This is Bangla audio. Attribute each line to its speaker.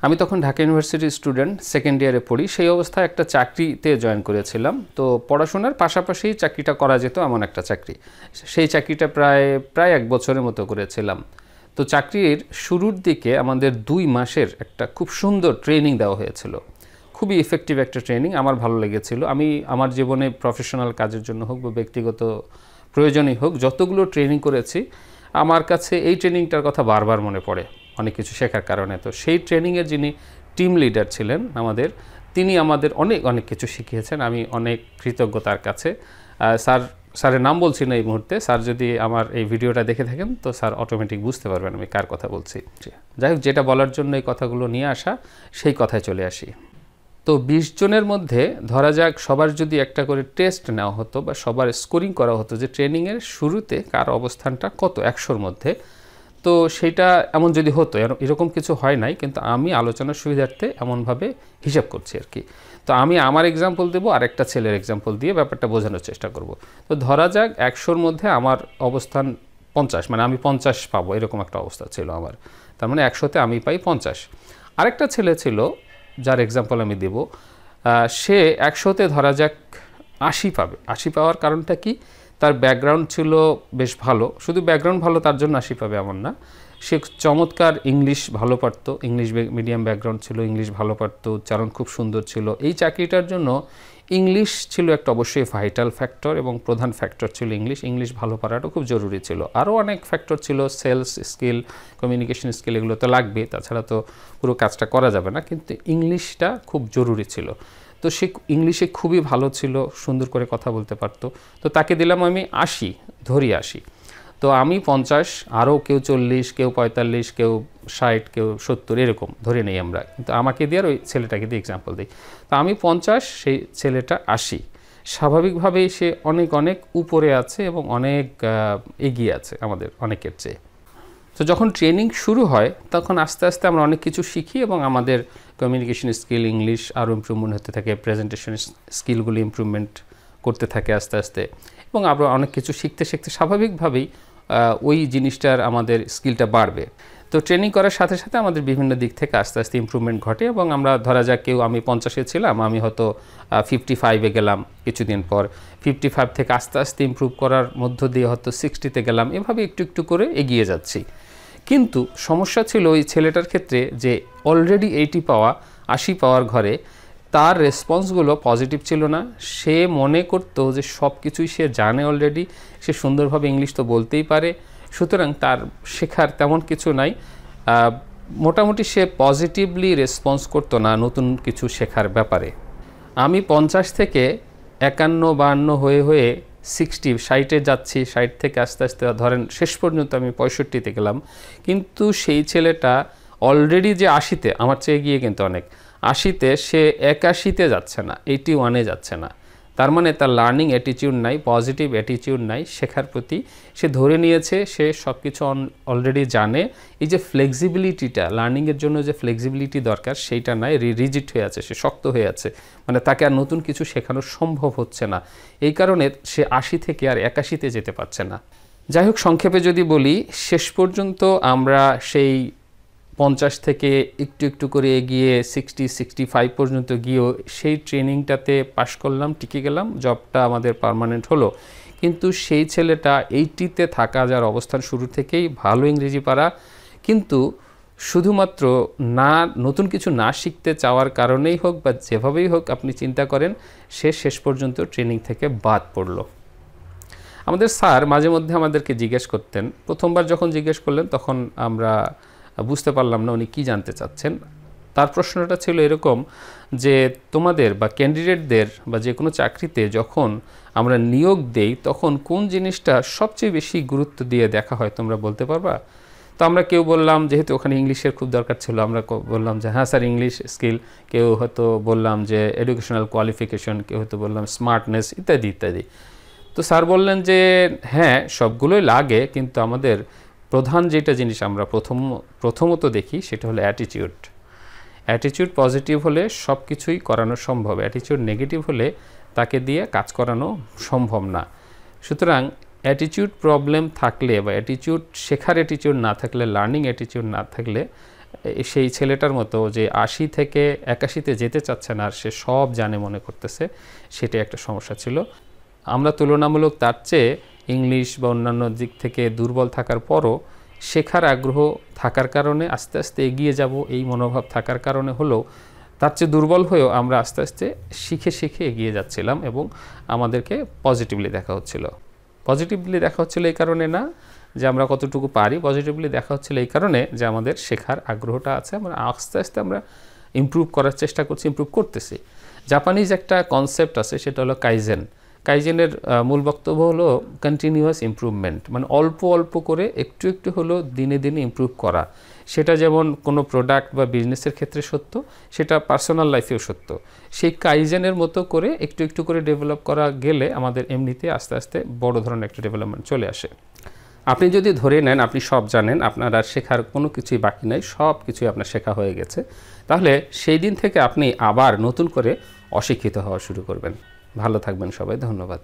Speaker 1: আমি তখন ঢাকা ইউনিভার্সিটির স্টুডেন্ট, সেকেন্ড ইয়ারে পড়ি। সেই অবস্থায় একটা চাকরিতে জয়েন করেছিলাম। তো পড়াশোনার পাশাপাশি চাকরিটা করা যেত এমন একটা চাকরি। সেই চাকরিটা প্রায় 1 বছরের মতো করেছিলাম। তো চাকরির শুরুর দিকে আমাদের 2 মাসের একটা খুব সুন্দর ট্রেনিং দেওয়া হয়েছিল। খুবই ইফেক্টিভ একটা ট্রেনিং, আমার ভালো লেগেছিল। আমি আমার জীবনে প্রফেশনাল কাজের জন্য হোক বা ব্যক্তিগত প্রয়োজনই হোক, যতগুলো ট্রেনিং করেছি আমার কাছে এই ট্রেনিংটার কথা বারবার মনে পড়ে অনেক কিছু শেখার কারণে। তো সেই ট্রেনিংয়ের যিনি টিম লিডার ছিলেন আমাদের, তিনি আমাদের অনেক কিছু শিখিয়েছেন। আমি অনেক কৃতজ্ঞ তার কাছে। স্যারের নাম বলছি না এই মুহূর্তে। স্যার যদি আমার এই ভিডিওটা দেখে থাকেন তো স্যার অটোমেটিক বুঝতে পারবেন আমি কার কথা বলছি। যাই হোক, যেটা বলার জন্য এই কথাগুলো নিয়ে আসা, সেই কথায় চলে আসি। তো 20 জনের মধ্যে ধরা যাক সবার যদি একটা করে টেস্ট নেওয়া হতো বা সবার স্কোরিং করা হতো যে ট্রেনিংয়ের শুরুতে কার অবস্থানটা কত 100-র মধ্যে, তো সেইটা এমন যদি হতো, এরকম কিছু হয় নাই, কিন্তু আমি আলোচনার সুবিধার্থে এমনভাবে হিসাব করছি আর কি। তো আমি আমার এক্সাম্পল দেবো আর একটা ছেলের এক্সাম্পল দিয়ে ব্যাপারটা বোঝানোর চেষ্টা করব। তো ধরা যাক 100-র মধ্যে আমার অবস্থান 50, মানে আমি 50 পাবো, এরকম একটা অবস্থা ছিল আমার। তার মানে 100-তে আমি পাই 50। আরেকটা ছেলে ছিল যার এক্সাম্পল আমি দেব, সে 100-তে ধরা যাক 80 পাবে। 80 পাওয়ার কারণটা কি? তার ব্যাকগ্রাউন্ড ছিল বেশ ভালো। শুধু ব্যাকগ্রাউন্ড ভালো তার জন্য 80 পাবে এমন না। সে চমৎকার ইংলিশ ভালো পারতো, ইংলিশ মিডিয়াম ব্যাকগ্রাউন্ড ছিল, ইংলিশ ভালো পারতো, উচ্চারণ খুব সুন্দর ছিল। এই চাকরিটার জন্য ইংলিশ ছিল একটা অবশ্যই ভাইটাল ফ্যাক্টর, এবং প্রধান ফ্যাক্টর ছিল ইংলিশ ভালো পারাটা খুব জরুরি ছিল। আরও অনেক ফ্যাক্টর ছিল, সেলস স্কিল, কমিউনিকেশন স্কিল, এগুলো তো লাগবে, তাছাড়া তো পুরো কাজটা করা যাবে না। কিন্তু ইংলিশটা খুব জরুরি ছিল। তো সে ইংলিশে খুবই ভালো ছিল, সুন্দর করে কথা বলতে পারতো। তো তাকে দিলাম আমি 80, ধরি 80। তো আমি 50, আরও কেউ 40, কেউ 45, কেউ 60, কেউ 70, এরকম ধরে নেই আমরা। কিন্তু আমাকে দিয়ে আর ওই ছেলেটাকে দিয়ে এক্সাম্পল দিই। তো আমি 50, সেই ছেলেটা 80। স্বাভাবিকভাবেই সে অনেক উপরে আছে এবং অনেক এগিয়ে আছে আমাদের অনেকের চেয়ে। তো যখন ট্রেনিং শুরু হয় তখন আস্তে আস্তে আমরা অনেক কিছু শিখি এবং আমাদের কমিউনিকেশন স্কিল, ইংলিশ আরও ইমপ্রুভমেন্ট হতে থাকে, প্রেজেন্টেশন স্কিলগুলি ইমপ্রুভমেন্ট করতে থাকে আস্তে আস্তে, এবং আমরা অনেক কিছু শিখতে স্বাভাবিকভাবেই ওই জিনিসটার আমাদের স্কিলটা বাড়বে। তো ট্রেনিং করার সাথে সাথে আমাদের বিভিন্ন দিক থেকে আস্তে আস্তে ইমপ্রুভমেন্ট ঘটে, এবং আমরা ধরা যাক আমি 50-এ ছিলাম, আমি হয়তো 55-এ গেলাম কিছুদিন পর। 55 থেকে আস্তে আস্তে ইমপ্রুভ করার মধ্য দিয়ে হয়তো 60-তে গেলাম, এভাবে একটু করে এগিয়ে যাচ্ছি। কিন্তু সমস্যা ছিল ওই ছেলেটার ক্ষেত্রে যে অলরেডি 80 পাওয়া, 80 পাওয়ার ঘরে তার রেসপন্সগুলো পজিটিভ ছিল না। সে মনে করতো যে সব কিছুই সে জানে অলরেডি, সে সুন্দরভাবে ইংলিশ তো বলতেই পারে, সুতরাং তার শেখার তেমন কিছু নাই। মোটামুটি সে পজিটিভলি রেসপন্স করতো না নতুন কিছু শেখার ব্যাপারে। আমি 50 থেকে 51-52 হয়ে 60-60-এ যাচ্ছি, 60 থেকে আস্তে আস্তে ধরেন শেষ পর্যন্ত আমি 65-তে গেলাম। কিন্তু সেই ছেলেটা অলরেডি যে 80-তে, আমার চেয়ে গিয়ে কিন্তু অনেক, 80-তে সে 81-তে যাচ্ছে না, 81-এ যাচ্ছে না। তার মানে তার লার্নিং অ্যাটিটিউড নাই, পজিটিভ অ্যাটিটিউড নাই শেখার প্রতি। সে ধরে নিয়েছে সে সব কিছু অলরেডি জানে। এই যে ফ্লেক্সিবিলিটিটা, লার্নিংয়ের জন্য যে ফ্লেক্সিবিলিটি দরকার সেইটা নাই, রিজিড হয়ে আছে, সে শক্ত হয়ে আছে, মানে তাকে আর নতুন কিছু শেখানো সম্ভব হচ্ছে না। এই কারণে সে 80 থেকে আর 81-তে যেতে পারছে না। যাই হোক, সংক্ষেপে যদি বলি, শেষ পর্যন্ত আমরা সেই 50 থেকে একটু করে এগিয়ে 60-65 পর্যন্ত গিয়েও সেই ট্রেনিংটাতে পাশ করলাম, টিকে গেলাম, জবটা আমাদের পার্মানেন্ট হলো। কিন্তু সেই ছেলেটা 80-তে থাকা, যার অবস্থান শুরু থেকেই ভালো ইংরেজি পারা, কিন্তু শুধুমাত্র নতুন কিছু না শিখতে চাওয়ার কারণেই হোক বা যেভাবেই হোক আপনি চিন্তা করেন, সে শেষ পর্যন্ত ট্রেনিং থেকে বাদ পড়লো। আমাদের স্যার মাঝে মধ্যে আমাদেরকে জিজ্ঞেস করতেন। প্রথমবার যখন জিজ্ঞেস করলেন তখন আমরা বুঝতে পারলাম না উনি কী জানতে চাচ্ছেন। তার প্রশ্নটা ছিল এরকম যে, তোমাদের বা ক্যান্ডিডেটদের বা যে কোনো চাকরিতে যখন আমরা নিয়োগ দেই তখন কোন জিনিসটা সবচেয়ে বেশি গুরুত্ব দিয়ে দেখা হয়, তোমরা বলতে পারবা? তো আমরা কেউ বললাম, যেহেতু ওখানে ইংলিশের খুব দরকার ছিল, আমরা বললাম যে হ্যাঁ স্যার, ইংলিশ স্কিল। কেউ হয়তো বললাম যে এডুকেশনাল কোয়ালিফিকেশন, কেউ হয়তো বললাম স্মার্টনেস, ইত্যাদি। তো স্যার বললেন যে হ্যাঁ, সবগুলোই লাগে, কিন্তু আমাদের প্রধান যেটা জিনিস আমরা প্রথমত দেখি সেটা হলো অ্যাটিটিউড পজিটিভ হলে সব কিছুই করানো সম্ভব, অ্যাটিটিউড নেগেটিভ হলে তাকে দিয়ে কাজ করানো সম্ভব না। সুতরাং অ্যাটিটিউড প্রবলেম থাকলে বা শেখার অ্যাটিটিউড না থাকলে, লার্নিং অ্যাটিটিউড না থাকলে সেই ছেলেটার মতো যে 80 থেকে 81-তে যেতে চাচ্ছে না আর সে সব জানে মনে করতেছে, সেটা একটা সমস্যা ছিল। আমরা তুলনামূলক তার চেয়ে ইংলিশ বা অন্যান্য দিক থেকে দুর্বল থাকার পরও শেখার আগ্রহ থাকার কারণে আস্তে আস্তে এগিয়ে যাব এই মনোভাব থাকার কারণে হলেও তার চেয়ে দুর্বল হয়েও আমরা আস্তে আস্তে শিখে শিখে এগিয়ে যাচ্ছিলাম এবং আমাদেরকে পজিটিভলি দেখা হচ্ছিল। পজিটিভলি দেখা হচ্ছিল এই কারণে না যে আমরা কতটুকু পারি, পজিটিভলি দেখা হচ্ছিল এই কারণে যে আমাদের শেখার আগ্রহটা আছে, আমরা আস্তে আস্তে আমরা ইমপ্রুভ করার চেষ্টা করছি, ইমপ্রুভ করতেছি। জাপানিজ একটা কনসেপ্ট আছে, সেটা হলো কাইজেন। কাইজেনের মূল বক্তব্য হলো কন্টিনিউয়াস ইমপ্রুভমেন্ট, মানে অল্প অল্প করে একটু একটু হলো দিনে দিনে ইমপ্রুভ করা। সেটা যেমন কোনো প্রোডাক্ট বা বিজনেসের ক্ষেত্রে সত্য, সেটা পার্সোনাল লাইফেও সত্য। সেই কাইজেনের মতো করে একটু একটু করে ডেভেলপ করা গেলে আমাদের এমনিতে আস্তে আস্তে বড় ধরনের একটা ডেভেলপমেন্ট চলে আসে। আপনি যদি ধরে নেন আপনি সব জানেন, আপনার আর শেখার কোনো কিছুই বাকি নাই, সব কিছুই আপনার শেখা হয়ে গেছে, তাহলে সেই দিন থেকে আপনি আবার নতুন করে অশিক্ষিত হওয়া শুরু করবেন। ভালো থাকবেন সবাই, ধন্যবাদ।